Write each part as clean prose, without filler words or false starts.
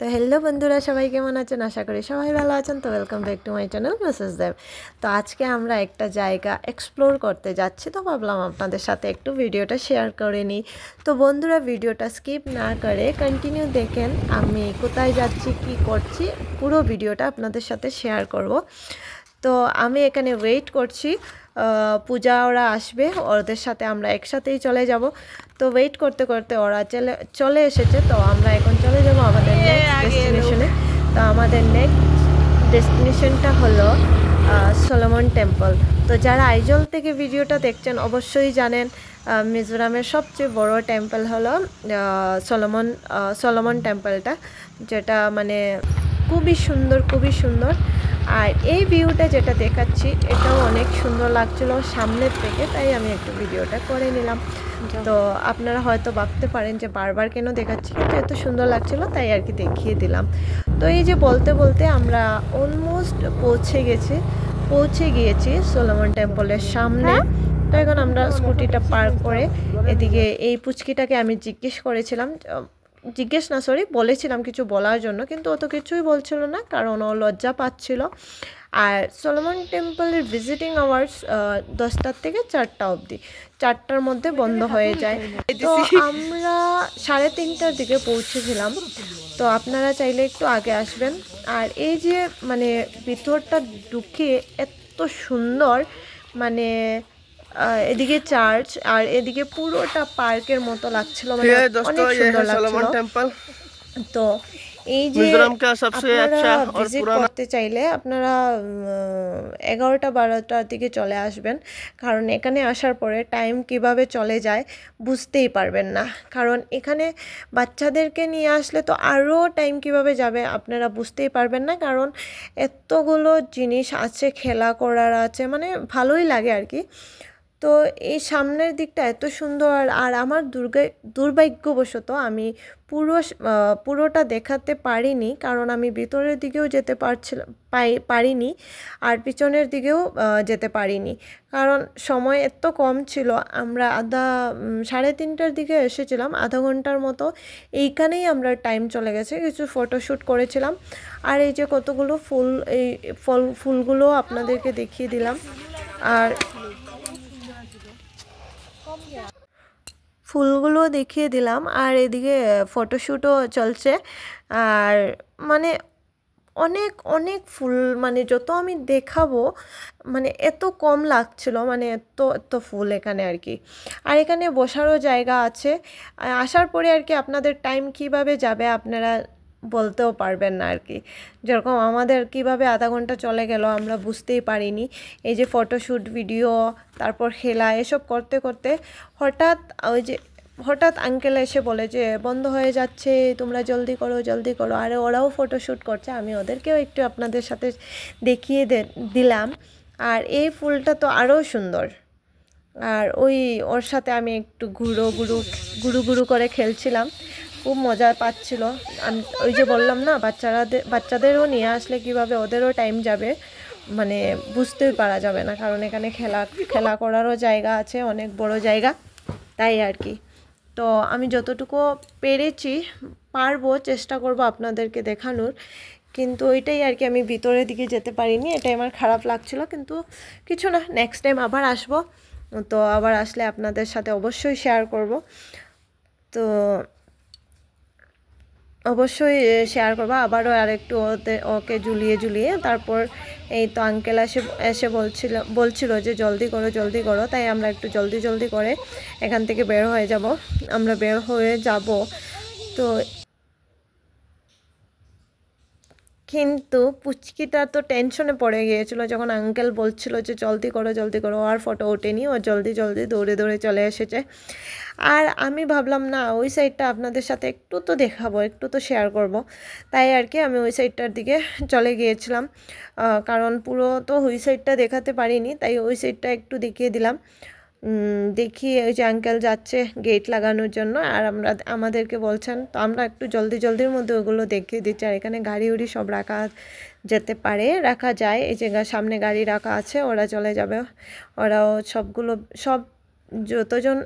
তো হ্যালো বন্ধুরা, সবাই কেমন আছেন? আশা করি সবাই ভালো আছেন। তো welcome back to my channel message দেব। তো আজকে আমরা একটা জায়গা এক্সপ্লোর করতে যাচ্ছি, তো ভাবলাম আপনাদের সাথে একটু ভিডিওটা শেয়ার করে নিই। তো বন্ধুরা, ভিডিওটা স্কিপ না করে কন্টিনিউ দেখেন। আমি কোথায় যাচ্ছি, কি করছি, পুরো ভিডিওটা আপনাদের সাথে শেয়ার করব। তো আমি এখানে ওয়েট করছি, পূজা ওরা আসবে, ওদের সাথে আমরা একসাথেই চলে যাব। তো ওয়েট করতে করতে ওরা চলে এসেছে। তো আমরা এখন চলে যাব আমাদের নেক্সট ডেস্টিনেশনে। তো আমাদের নেক্সট ডেস্টিনেশনটা হলো সলোমন টেম্পল। তো যারা আইজল থেকে ভিডিওটা দেখছেন অবশ্যই জানেন মিজোরামের সবচেয়ে বড় টেম্পল হলো সলোমন টেম্পলটা, যেটা মানে খুবই সুন্দর। আর এই ভিউটা যেটা দেখাচ্ছি এটাও অনেক সুন্দর লাগছিল সামনের থেকে, তাই আমি একটু ভিডিওটা করে নিলাম। তো আপনারা হয়তো ভাবতে পারেন যে বারবার কেন দেখাচ্ছি, কিন্তু এত সুন্দর লাগছিল তাই আর কি দেখিয়ে দিলাম। তো এই যে বলতে বলতে আমরা অলমোস্ট পৌঁছে গিয়েছি সলোমন টেম্পলের সামনে। তো এখন আমরা স্কুটিটা পার্ক করে এদিকে এই পুচকিটাকে আমি বলেছিলাম কিছু বলার জন্য, কিন্তু অত কিছুই বলছিল না, কারণ ও লজ্জা পাচ্ছিল। আর সলোমন টেম্পলের ভিজিটিং আওয়ার্স 10টার থেকে 4টা অবধি, 4টার মধ্যে বন্ধ হয়ে যায়। তো আমরা 3:30টার দিকে পৌঁছেছিলাম। তো আপনারা চাইলে একটু আগে আসবেন। আর এই যে মানে ভিতরটা ঢুকে এত সুন্দর, মানে এদিকে চার্চ আর এদিকে পুরোটা পার্কের মতো লাগছিল, মানে অনেক সুন্দর লাগছিল। তো এই যে আপনারা ভিজিট করতে চাইলে আপনারা 11টা-12টার দিকে চলে আসবেন, কারণ এখানে আসার পরে টাইম কিভাবে চলে যায় বুঝতেই পারবেন না। কারণ এখানে বাচ্চাদেরকে নিয়ে আসলে তো আরও টাইম কিভাবে যাবে আপনারা বুঝতেই পারবেন না, কারণ এতগুলো জিনিস আছে, খেলা করার আছে, মানে ভালোই লাগে আর কি। তো এই সামনের দিকটা এত সুন্দর। আর আমার দুর্ভাগ্যবশত আমি পুরোটা দেখাতে পারিনি, কারণ আমি ভিতরের দিকেও যেতে পারিনি আর পিছনের দিকেও যেতে পারিনি, কারণ সময় এত কম ছিল। আমরা 3:30টার দিকে এসেছিলাম, আধা ঘন্টার মতো এইখানেই আমরা টাইম চলে গেছে। কিছু ফটোশ্যুট করেছিলাম। আর এই যে কতগুলো ফুলগুলো আপনাদেরকে দেখিয়ে দিলাম। আর ফুলগুলো দেখিয়ে দিলাম, আর এদিকে ফটোশ্যুটও চলছে। আর মানে অনেক অনেক ফুল, মানে যত আমি দেখাবো মানে এত কম লাগছিল, মানে এত ফুল এখানে আর কি। আর এখানে বসারও জায়গা আছে। আসার পরে আর কি আপনাদের টাইম কিভাবে যাবে আপনারা বলতেও পারবেন না আর কি। যেরকম আমাদের কিভাবে আধা ঘন্টা চলে গেল আমরা বুঝতেই পারিনি। এই যে ফটোশ্যুট, ভিডিও, তারপর খেলা, এসব করতে করতে হঠাৎ আঙ্কেল এসে বলে যে বন্ধ হয়ে যাচ্ছে, তোমরা জলদি করো। আর ওরাও ফটোশ্যুট করছে, আমি ওদেরকেও একটু আপনাদের সাথে দেখিয়ে দিলাম। আর এই ফুলটা তো আরও সুন্দর। আর ওর সাথে আমি একটু গুরু করে খেলছিলাম, খুব মজা পাচ্ছিল। আমি ওই যে বললাম না, বাচ্চাদেরও নিয়ে আসলে কিভাবে ওদেরও টাইম যাবে মানে বুঝতেই পারা যাবে না, কারণ এখানে খেলা করারও জায়গা আছে, অনেক বড় জায়গা, তাই আর কি। তো আমি যতটুকু পারবো চেষ্টা করব আপনাদেরকে দেখানোর, কিন্তু ওইটাই আর কি, আমি ভিতরের দিকে যেতে পারিনি, এটাই আমার খারাপ লাগছিল। কিন্তু কিছু না, নেক্সট টাইম আবার আসবো। তো আবার আসলে আপনাদের সাথে অবশ্যই শেয়ার করব। তো অবশ্যই শেয়ার করবো আবারও আরেকটু ওকে ঝুলিয়ে তারপর এই তো আঙ্কেল এসে বলছিল যে জলদি করো, তাই আমরা একটু জলদি করে এখান থেকে বের হয়ে যাব। তো কিন্তু পুচকিটা তো টেনশনে পড়ে গিয়েছিল যখন আঙ্কেল বলছিল যে জলদি করো। আর ফটো ওঠেনি, ও জলদি দৌড়ে চলে এসেছে। আর আমি ভাবলাম না, ওই সাইডটা আপনাদের সাথে একটু তো দেখাবো, একটু তো শেয়ার করব, তাই আর কি আমি ওই সাইডটার দিকে চলে গিয়েছিলাম। কারণ পুরো তো ওই সাইডটা দেখাতে পারিনি, তাই ওই সাইডটা একটু দেখিয়ে দিলাম। দেখিয়ে ওই যে আঙ্কেল যাচ্ছে গেট লাগানোর জন্য, আর আমাদেরকে বলছেন, তো আমরা একটু জলদির মধ্যে ওগুলো দেখিয়ে দিচ্ছি। আর এখানে গাড়ি সব রাখা যায়। এই যে সামনে গাড়ি রাখা আছে, ওরা চলে যাবে। ওরাও সব যতজন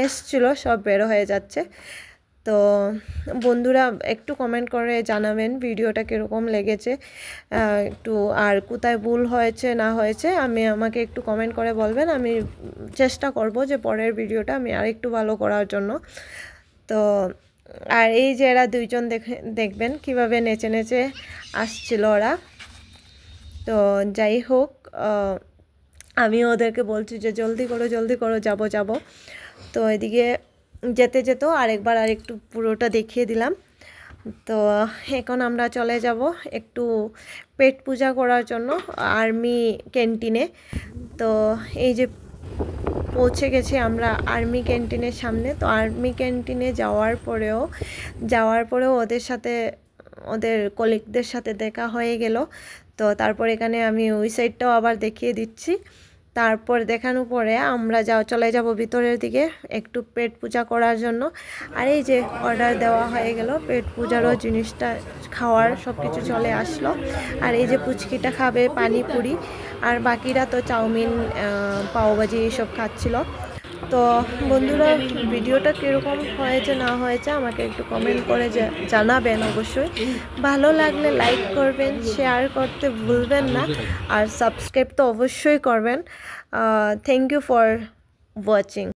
এসছিল সব বেরো হয়ে যাচ্ছে। তো বন্ধুরা একটু কমেন্ট করে জানাবেন ভিডিওটা কীরকম লেগেছে, একটু আর কোথায় ভুল হয়েছে না হয়েছে আমাকে একটু কমেন্ট করে বলবেন। আমি চেষ্টা করব যে পরের ভিডিওটা আমি আরেকটু ভালো করার জন্য। তো আর এই যে এরা দুইজন দেখবেন কিভাবে নেচে নেচে আসছিল ওরা। তো যাই হোক, আমি ওদেরকে বলছি যে জলদি করো যাব। তো এদিকে যেতে যেতেও আরেকটু পুরোটা দেখিয়ে দিলাম। তো এখন আমরা চলে যাব একটু পেট পূজা করার জন্য আর্মি ক্যান্টিনে। তো এই যে পৌঁছে গেছি আমরা আর্মি ক্যান্টিনের সামনে। তো আর্মি ক্যান্টিনে যাওয়ার পরেও ওদের কলিগদের সাথে দেখা হয়ে গেল। তো তারপর এখানে আমি ওই সাইডটাও আবার দেখিয়ে দিচ্ছি। তারপর দেখানোর পরে আমরা চলে যাব ভিতরের দিকে একটু পেট পূজা করার জন্য। আর এই যে অর্ডার দেওয়া হয়ে গেল, পেট পূজারও জিনিসটা খাওয়ার সব কিছু চলে আসলো। আর এই যে পুচকিটা খাবে পানিপুরি, আর বাকিরা তো চাউমিন, পাওভাজি এইসব খাচ্ছিল। তো বন্ধুরা ভিডিওটা কীরকম হয়েছে না হয়েছে আমাকে একটু কমেন্ট করে জানাবেন অবশ্যই। ভালো লাগলে লাইক করবেন, শেয়ার করতে ভুলবেন না, আর সাবস্ক্রাইব তো অবশ্যই করবেন। Thank you for watching.